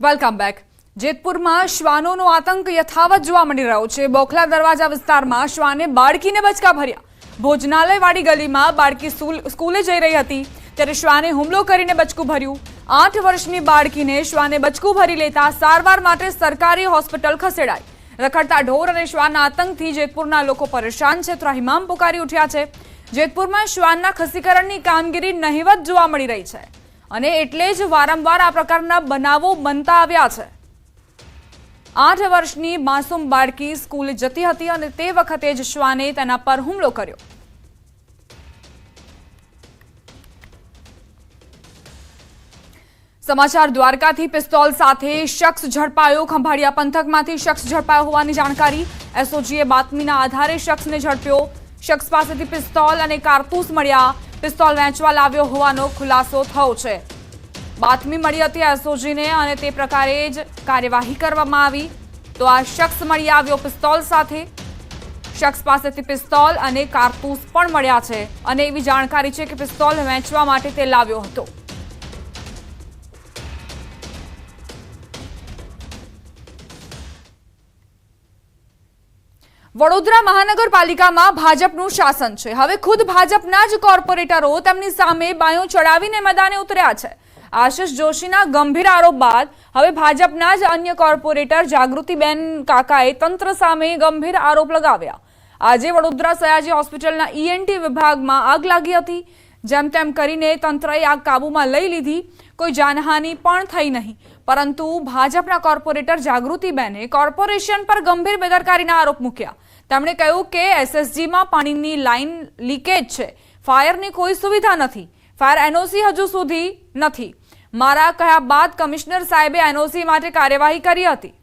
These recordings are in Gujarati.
Welcome back. જેતપુરમાં શ્વાનોનો આતંક યથાવત જોવા મળી રહ્યો છે। બોખલા દરવાજા વિસ્તારમાં શ્વાને બાળકીને બચકા ભર્યા। ભોજનાલયવાળી ગલીમાં બાળકી સ્કૂલે જઈ રહી હતી ત્યારે શ્વાને હુમલો કરીને બચકું ભર્યું। 8 વર્ષની બાળકીને શ્વાને બચકું ભરી લેતા સારવાર માટે સરકારી હોસ્પિટલ ખસેડાઈ। રખડતા ઢોર અને શ્વાનના આતંકથી જેતપુરના લોકો પરેશાન છે, ત્રાહિમામ પુકારી ઉઠ્યા છે। જેતપુરમાં શ્વાનના ખસીકરણની કામગીરી નહિવત જોવા મળી રહી છે અને એટલે જ વારંવાર આ પ્રકારના બનાવો બનતા આવ્યા છે। 8 વર્ષની માસૂમ બાળકી સ્કૂલે જતી હતી અને તે વખતે જ શ્વાને તેના પર હુમલો કર્યો। સમાચાર દ્વારકાથી પિસ્તોલ સાથે શખ્સ ઝડપાયો। ખંભાળિયા પંથકમાંથી શખ્સ ઝડપાયો હોવાની જાણકારી। એસઓજીએ બાતમીના આધારે શખ્સને ઝડપ્યો। શખ્સ પાસેથી પિસ્તોલ અને કારતૂસ મળ્યા। પિસ્તોલ વેચવા લાવ્યો હોવાનો ખુલાસો થયો છે। બાતમી મળી હતી એસઓજીને અને તે પ્રકારે જ કાર્યવાહી કરવામાં આવી। તો આ શખ્સ મળી આવ્યો પિસ્તોલ સાથે। શખ્સ પાસેથી પિસ્તોલ અને કારતૂસ પણ મળ્યા છે અને એવી જાણકારી છે કે પિસ્તોલ વેચવા માટે તે લાવ્યો હતો। વડોદરા મહાનગરપાલિકામાં ભાજપનું શાસન છે। હવે ખુદ ભાજપના જ કોર્પોરેટરો તેમની સામે બાયો ચડાવીને મેદાને ઉતર્યા છે। આશિષ જોશીના ગંભીર આરોપ બાદ હવે ભાજપના જ અન્ય કોર્પોરેટર જાગૃતિબેન કાકાએ તંત્ર સામે ગંભીર આરોપ લગાવ્યા। આજે વડોદરા સયાજી હોસ્પિટલના ઈએનટી વિભાગમાં આગ લાગી હતી। જેમ તેમ કરીને તંત્રએ આગ કાબૂમાં લઈ લીધી। કોઈ જાનહાનિ પણ થઈ નહીં, પરંતુ ભાજપના કોર્પોરેટર જાગૃતિબેને કોર્પોરેશન પર ગંભીર બેદરકારીના આરોપ મૂક્યા। તેમણે કહ્યું કે એસએસજીમાં પાણીની લાઇન લીકેજ છે, ફાયરની કોઈ સુવિધા નથી, ફાયર એનઓસી હજુ સુધી નથી। મારા કહ્યા બાદ કમિશનર સાહેબે એનઓસી માટે કાર્યવાહી કરી હતી।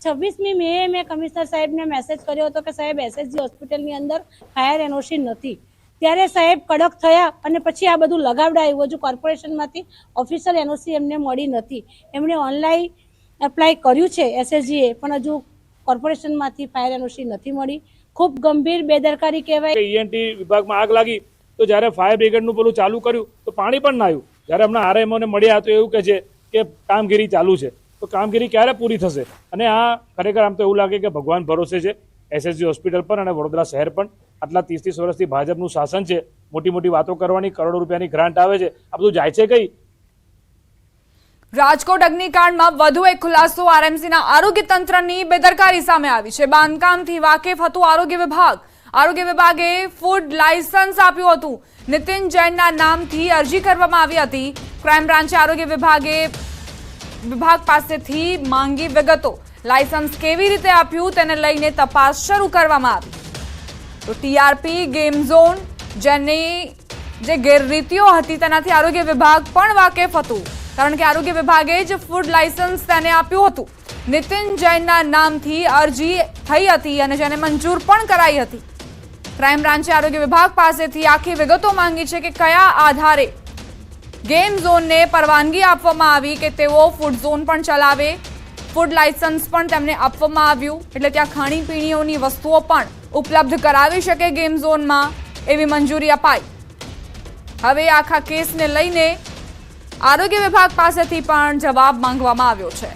છવ્વીસમી મે મેં કમિશનર સાહેબને મેસેજ કર્યો હતો કે સાહેબ એસએસજી હોસ્પિટલની અંદર ફાયર એનઓસી નથી। ત્યારે સાહેબ કડક થયા અને પછી આ બધું લગાવડાયું। હજુ કોર્પોરેશનમાંથી ઓફિશિયલ એનઓસી એમને મળી નથી। એમણે ઓનલાઈન એપ્લાય કર્યું છે એસએસજીએ, પણ હજુ કોર્પોરેશનમાંથી ફાયર એનઓસી નથી મળી। ખૂબ ગંભીર બેદરકારી કહેવાય। ઈએનટી વિભાગમાં આગ લાગી તો જ્યારે ફાયર બ્રિગેડનું પેલું ચાલુ કર્યું તો પાણી પણ ના આવ્યું। જ્યારે હમણાં આરએમઓને મળ્યા તો એવું કહે છે કે કામગીરી ચાલુ છે, તો કામગીરી ક્યારે પૂરી થશે? અને આ ખરેખર આમ તો એવું લાગે કે ભગવાન ભરોસે છે એસએસજી હોસ્પિટલ પર અને વડોદરા શહેર પણ। આટલા 30 વર્ષથી ભાજપનું શાસન છે, મોટી મોટી વાતો કરવાની, કરોડો રૂપિયાની ગ્રાન્ટ આવે છે, આ બધું જાય છે કઈ? રાજકોટ અગ્નિકાંડમાં વધુ એક ખુલાસો। આરએમસીના આરોગ્ય તંત્રની બેદરકારી સામે આવી છે। બાંધકામથી વાકેફ હતું આરોગ્ય વિભાગ। આરોગ્ય વિભાગે ફૂડ લાયસન્સ આપ્યું હતું। નીતિન જૈનના નામથી અરજી કરવામાં આવી હતી। ક્રાઇમ બ્રાન્ચે આરોગ્ય વિભાગ પાસેથી માંગી વિગતો। લાયસન્સ કેવી રીતે આપ્યું તેને લઈને તપાસ શરૂ કરવામાં આવી। તો ટીઆરપી ગેમ ઝોન જેની જે ગેરરીતિઓ હતી તેનાથી આરોગ્ય વિભાગ પણ વાકેફ હતું, કારણ કે આરોગ્ય વિભાગે જ ફૂડ લાયસન્સ તેને આપ્યું હતું। નીતિન જૈનના નામથી અરજી થઈ હતી અને જેને મંજૂર પણ કરાઈ હતી। ક્રાઇમ બ્રાન્ચે આરોગ્ય વિભાગ પાસેથી આખી વિગતો માંગી છે કે કયા આધારે ગેમ ઝોનને પરવાનગી આપવામાં આવી કે તેઓ ફૂડ ઝોન પણ ચલાવે। ફૂડ લાયસન્સ પણ તેમને આપવામાં આવ્યું, એટલે ત્યાં ખાણીપીણીઓની વસ્તુઓ પણ ઉપલબ્ધ કરાવી શકે ગેમ ઝોનમાં, એવી મંજૂરી અપાઈ। હવે આખા કેસને લઈને આરોગ્ય વિભાગ પાસેથી પણ જવાબ માંગવામાં આવ્યો છે।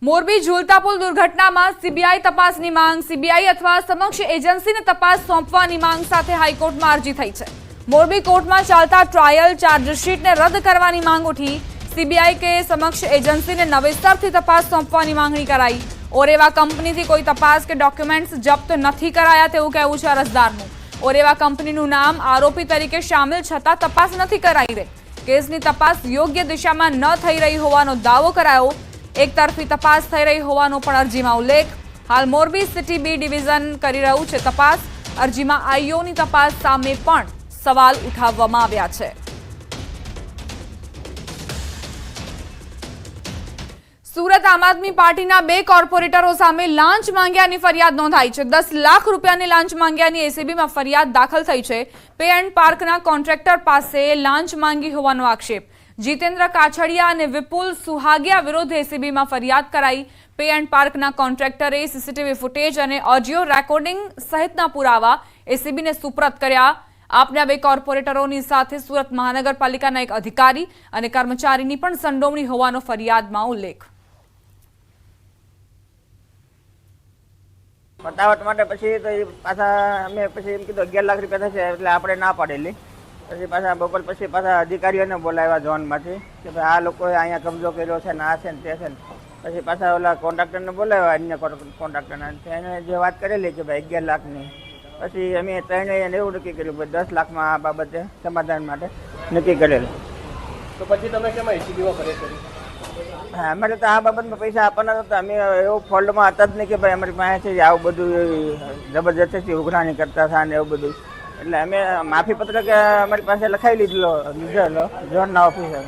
મોરબી ઝૂલતા પુલ દુર્ઘટનામાં સીબીઆઈ તપાસની માંગ। સીબીઆઈ અથવા સમક્ષ એજન્સીને તપાસ સોંપવાની માંગ સાથે હાઈકોર્ટમાં અરજી થઈ છે। મોરબી કોર્ટમાં ચાલતા ટ્રાયલ ચાર્જશીટને રદ કરવાની માંગ ઉઠી। સીબીઆઈ કે સમક્ષ એજન્સીને નવેસરથી તપાસ સોંપવાની માંગણી કરાઈ। ઓરેવા કંપનીથી કોઈ તપાસ કે ડોક્યુમેન્ટ્સ જપ્ત નથી કરાયા તેવું કહેવું છે અરજદારનું। ઓરેવા કંપનીનું નામ આરોપી તરીકે સામેલ છતાં તપાસ નથી કરાઈ રહી। કેસની તપાસ યોગ્ય દિશામાં ન થઈ રહી હોવાનો દાવો કરાયો। એકતરફી તપાસ થઈ રહી હોવાનો પણ અરજીમાં ઉલ્લેખ। હાલ મોરબી સિટી બી ડિવિઝન કરી રહ્યું છે તપાસ। અરજીમાં આઈઓની તપાસ સામે પણ સવાલ ઉઠાવવામાં આવ્યા છે। સુરત આમ આદમી પાર્ટીના 2 કોર્પોરેટરો સામે લાંચ માંગ્યાની ફરિયાદ નોંધાઈ છે। 10 લાખ રૂપિયાની લાંચ માંગ્યાની એસીબીમાં ફરિયાદ દાખલ થઈ છે। પે એન્ડ પાર્કના કોન્ટ્રાક્ટર પાસે લાંચ માંગી હોવાનો આક્ષેપ। જીતેન્દ્ર કાછડિયા અને વિપુલ સુહાગિયા વિરુદ્ધ એસીબીમાં ફરિયાદ કરાઈ। પે એન્ડ પાર્કના કોન્ટ્રાક્ટરે સીસીટીવી ફૂટેજ અને ઓડિયો રેકોર્ડિંગ સહિતના પુરાવા એસીબીને સુપરત કર્યા. આપના 2 કોર્પોરેટરોની સાથે સુરત મહાનગરપાલિકાના એક અધિકારી અને કર્મચારીની પણ સંડોવણી હોવાનો ફરિયાદમાં ઉલ્લેખ. પતાવટ માટે પછી તો પાછા અમે પછી એમ કીધું 11 લાખ રૂપિયા થશે, એટલે આપણે ના પાડેલી. પછી પાછા બપોર પછી પાછા અધિકારીઓને બોલાવ્યા ઝોનમાંથી કે ભાઈ આ લોકોએ અહીંયા કબજો કર્યો છે ને આ છે ને તે છે ને. પછી પાછા ઓલા કોન્ટ્રાક્ટરને બોલાવ્યા, અન્ય કોન્ટ્રાક્ટરને. એને જે વાત કરેલી કે ભાઈ 11 લાખની. પછી અમે ત્રણેય એવું નક્કી કર્યું ભાઈ 10 લાખમાં આ બાબતે સમાધાન માટે નક્કી કરેલું. તો પછી તમે કેમ એસીબીમાં ફરિયાદ કરી? હા, અમારે તો આ બાબતમાં પૈસા આપવાના હતા. અમે એવું ફોલ્ડમાં હતા જ નહીં કે ભાઈ અમારી પાસે છે આવું બધું જબરજસ્તી ઉઘરાણી કરતા હતા ને એવું બધું. એટલે અમે માફી પત્રક અમારી પાસે લખાવી લીધેલો ઝોનના ઓફિસરે.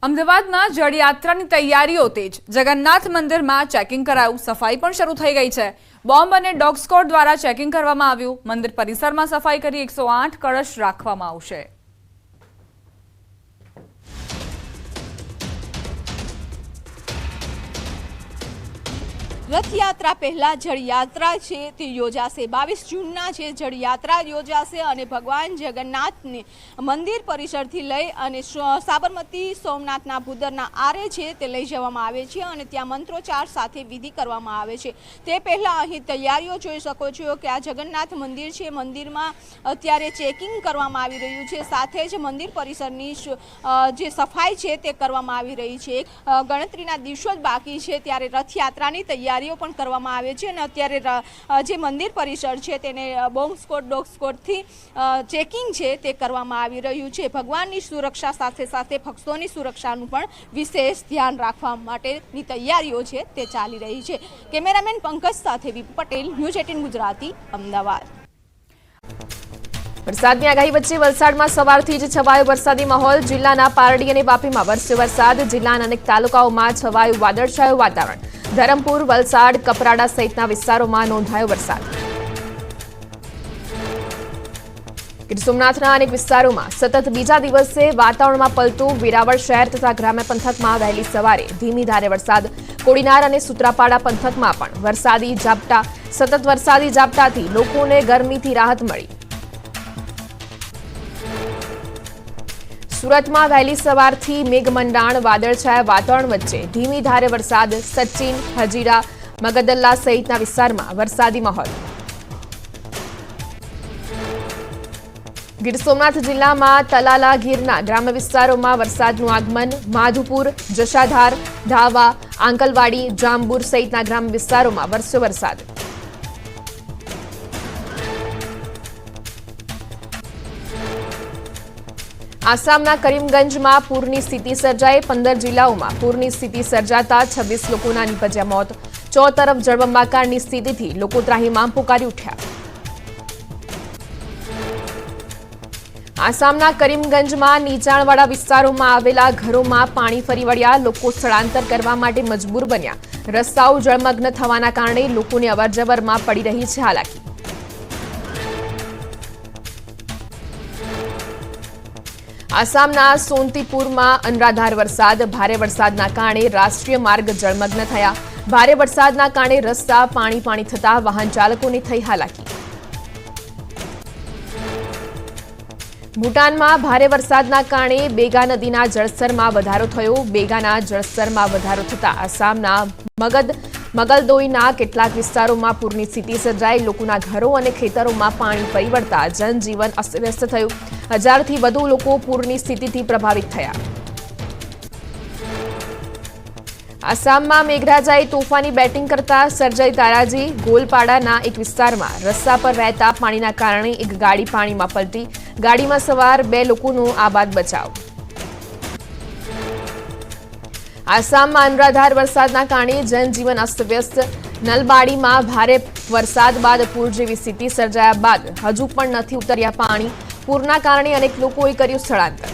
અમદાવાદમાં જળયાત્રાની તૈયારીઓ તેજ. જગન્નાથ મંદિરમાં ચેકિંગ કરાયું. સફાઈ પણ શરૂ થઈ ગઈ છે. બોમ્બ અને ડોગ સ્ક્વોડ દ્વારા ચેકિંગ કરવામાં આવ્યું. મંદિર પરિસરમાં સફાઈ કરી 108 કળશ રાખવામાં આવશે. રથયાત્રા પહેલા જળયાત્રા છે તે યોજાશે. 22 જૂનના છે જળયાત્રા યોજાશે અને ભગવાન જગન્નાથને મંદિર પરિસરથી લઈ અને સાબરમતી સોમનાથના ભૂદરના આરે છે તે લઈ જવામાં આવે છે અને ત્યાં મંત્રોચ્ચાર સાથે વિધિ કરવામાં આવે છે. તે પહેલાં અહીં તૈયારીઓ જોઈ શકો છો કે આ જગન્નાથ મંદિર છે, મંદિરમાં અત્યારે ચેકિંગ કરવામાં આવી રહ્યું છે. સાથે જ મંદિર પરિસરની જે સફાઈ છે તે કરવામાં આવી રહી છે. ગણતરીના દિવસો જ બાકી છે ત્યારે રથયાત્રાની તૈયારી પણ કરવામાં આવે છે અને અત્યારે જે મંદિર પરિસર છે તેને બોમ્બ સ્ક્વોડ ડોગ સ્ક્વોડથી ચેકિંગ છે તે કરવામાં આવી રહ્યું છે. ભગવાનની સુરક્ષા સાથે સાથે ભક્તોની સુરક્ષાનું પણ વિશેષ ધ્યાન રાખવા માટેની તૈયારીઓ છે તે ચાલી રહી છે. કેમેરામેન પંકજ સાથે વી પટેલ, ન્યૂઝ 18 ગુજરાતી, અમદાવાદ. વરસાદની આગાહી વચ્ચે વલસાડમાં સવારથી જ છવાયો વરસાદી માહોલ. જિલ્લાના પારડી અને વાપીમાં વરસ્યો વરસાદ. જિલ્લાના અનેક તાલુકાઓમાં છવાયું વાદળછાયું વાતાવરણ. ધરમપુર, વલસાડ, કપરાડા સહિતના વિસ્તારોમાં નોંધાયો વરસાદ. ગીર સોમનાથના અનેક વિસ્તારોમાં સતત બીજા દિવસે વાતાવરણમાં પલટું. વેરાવળ શહેર તથા ગ્રામ્ય પંથકમાં વહેલી સવારે ધીમી ધારે વરસાદ. કોડીનાર અને સૂત્રાપાડા પંથકમાં પણ વરસાદી ઝાપટા. સતત વરસાદી ઝાપટાથી લોકોને ગરમીથી રાહત મળી. સુરતમાં વહેલી સવારથી મેઘમંડાણ. વાદળછાયા વાતાવરણ વચ્ચે ધીમી ધારે વરસાદ. સચિન, હજીરા, મગદલ્લા સહિતના વિસ્તારમાં વરસાદી માહોલ. ગીર સોમનાથ જિલ્લામાં તલાલા ગીરના ગ્રામ્ય વિસ્તારોમાં વરસાદનું આગમન. માધુપુર, જશાધાર, ધાવા, આંકલવાડી, જાંબુર સહિતના ગ્રામ્ય વિસ્તારોમાં વરસ્યો વરસાદ. આસામના કરીમગંજમાં પૂરની સ્થિતિ સર્જાઈ. 15 જિલ્લાઓમાં પૂરની સ્થિતિ સર્જાતા 26 લોકોના નીપજ્યા મોત. ચોતરફ જળબંબાકારની સ્થિતિથી લોકો ત્રાહિમામ પુકારી ઉઠ્યા. આસામના કરીમગંજમાં નીચાણવાળા વિસ્તારોમાં આવેલા ઘરોમાં પાણી ફરી વળ્યા. લોકો સ્થળાંતર કરવા માટે મજબૂર બન્યા. રસ્તાઓ જળમગ્ન થવાના કારણે લોકોને અવરજવરમાં પડી રહી છે હાલાકી. આસામના સોનતીપુરમાં અનરાધાર વરસાદ. ભારે વરસાદના કારણે રાષ્ટ્રીય માર્ગ જળમગ્ન થયા. ભારે વરસાદના કારણે રસ્તા પાણી થતા વાહન ચાલકોને થઈ હાલાકી. ભૂટાનમાં ભારે વરસાદના કારણે બેગા નદીના જળસ્તરમાં વધારો થયો. બેગાના જળસ્તરમાં વધારો થતા આસામના મગલદોઈના કેટલાક વિસ્તારોમાં પૂરની સ્થિતિ સર્જાઈ. લોકોના ઘરો અને ખેતરોમાં પાણી ફરી વળતા જનજીવન અસ્તવ્યસ્ત થયું. 1000થી વધુ લોકો પૂરની સ્થિતિથી પ્રભાવિત થયા. આસામમાં મેઘરાજાએ તોફાની બેટિંગ કરતા સર્જાઈ તારાજી. ગોલપાડાના એક વિસ્તારમાં રસ્તા પર વહેતા પાણીના કારણે એક ગાડી પાણીમાં પલટી. ગાડીમાં સવાર 2 લોકોનો આબાદ બચાવ. આસામમાં અનરાધાર વરસાદના કારણે જનજીવન અસ્તવ્યસ્ત. નલબાડીમાં ભારે વરસાદ બાદ પૂર જેવી સ્થિતિ સર્જાયા બાદ હજુ પણ નથી ઉતર્યા પાણી. પૂરના કારણે અનેક લોકોએ કર્યું સ્થળાંતર.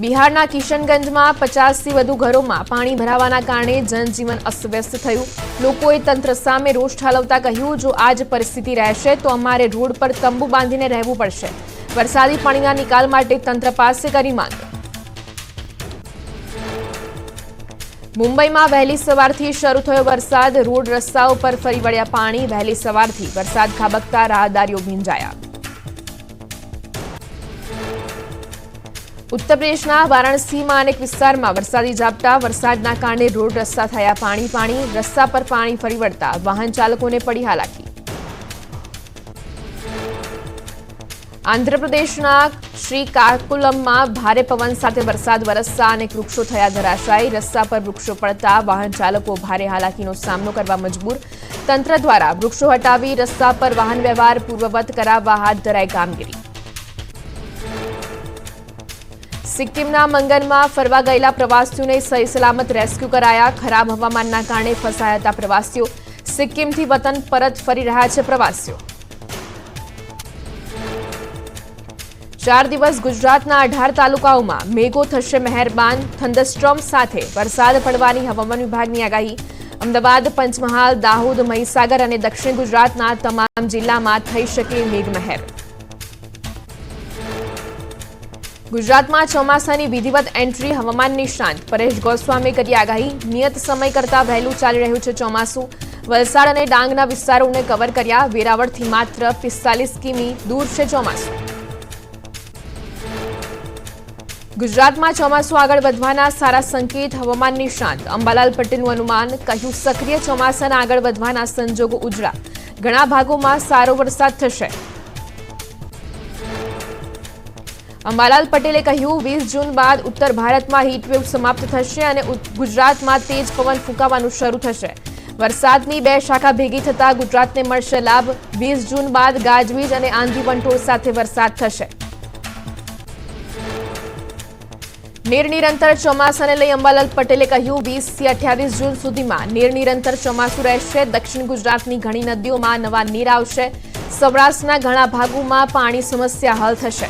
બિહારના કિશનગંજમાં 50થી વધુ ઘરોમાં પાણી ભરાવાના કારણે જનજીવન અસ્તવ્યસ્ત થયું. લોકોએ તંત્ર સામે રોષ ઠાલવતા કહ્યું, જો આ જ પરિસ્થિતિ રહેશે તો અમારે રોડ પર તંબુ બાંધીને રહેવું પડશે. વરસાદી પાણીના નિકાલ માટે તંત્ર પાસે કરી માંગ. મુંબઈમાં વહેલી સવારથી શરૂ થયો વરસાદ, રોડ રસ્તાઓ પર ફરી વળ્યા પાણી, વહેલી સવારથી વરસાદ ખાબકતા રાહદારીઓ ભીંજાયા. ઉત્તર પ્રદેશના વારાણસીમાં અનેક વિસ્તારમાં વરસાદી ઝાપટા, વરસાદના કારણે રોડ રસ્તા થયા પાણી, રસ્તા પર પાણી ફરી વળતા વાહન ચાલકોને પડી હાલાકી. આંધ્રપ્રદેશના શ્રીકાકુલમમાં ભારે પવન સાથે વરસાદ વરસતા અનેક વૃક્ષો થયા ધરાશાયી, રસ્તા પર વૃક્ષો પડતા વાહન ચાલકો ભારે હાલાકીનો સામનો કરવા મજબૂર. તંત્ર દ્વારા વૃક્ષો હટાવી રસ્તા પર વાહન વ્યવહાર પૂર્વવત કરાવવા હાથ ધરાઈ કામગીરી. સિક્કિમના મંગનમાં ફરવા ગયેલા પ્રવાસીઓને સહી સલામત રેસ્ક્યુ કરાયા, ખરાબ હવામાનના કારણે ફસાયા હતા પ્રવાસીઓ. સિક્કિમથી વતન પરત ફરી રહ્યા છે પ્રવાસીઓ. 4 દિવસ ગુજરાતના 18 તાલુકાઓમાં મેઘો થશે મહેરબાન, થંડરસ્ટોર્મ સાથે વરસાદ પડવાની હવામાન વિભાગની આગાહી. અમદાવાદ, પંચમહાલ, દાહોદ, મહીસાગર અને દક્ષિણ ગુજરાતના તમામ જિલ્લામાં થઈ શકે મેઘમહેર. ગુજરાતમાં ચોમાસાની વિધિવત એન્ટ્રી, હવામાન નિષ્ણાંત પરેશ ગોસ્વામીએ કરી આગાહી. નિયત સમય કરતાં વહેલું ચાલી રહ્યું છે ચોમાસું. વલસાડ અને ડાંગના વિસ્તારોને કવર કર્યા. વેરાવળથી માત્ર 45 કિમી દૂર છે ચોમાસું. ગુજરાતમાં ચોમાસું આગળ વધવાના સારા સંકેત, હવામાન નિષ્ણાંત અંબાલાલ પટેલનું અનુમાન. કહ્યું, સક્રિય ચોમાસાના આગળ વધવાના સંજોગો ઉજળા, ઘણા ભાગોમાં સારો વરસાદ થશે. અંબાલાલ પટેલે કહ્યું, 20 જૂન બાદ ઉત્તર ભારતમાં હીટવેવ સમાપ્ત થશે અને ગુજરાતમાં તેજ પવન ફૂંકાવાનું શરૂ થશે. વરસાદની 2 શાખા ભેગી થતા ગુજરાતને મળશે લાભ. 20 જૂન બાદ ગાજવીજ અને આંધી વંટોળ સાથે વરસાદ થશે. નિરંતર ચોમાસાને લઈ અંબાલાલ પટેલે કહ્યું, 20 થી 28 જૂન સુધીમાં નિરંતર ચોમાસું રહેશે. દક્ષિણ ગુજરાતની ઘણી નદીઓમાં નવા નીર આવશે. સૌરાષ્ટ્રના ઘણા ભાગોમાં પાણી સમસ્યા હલ થશે.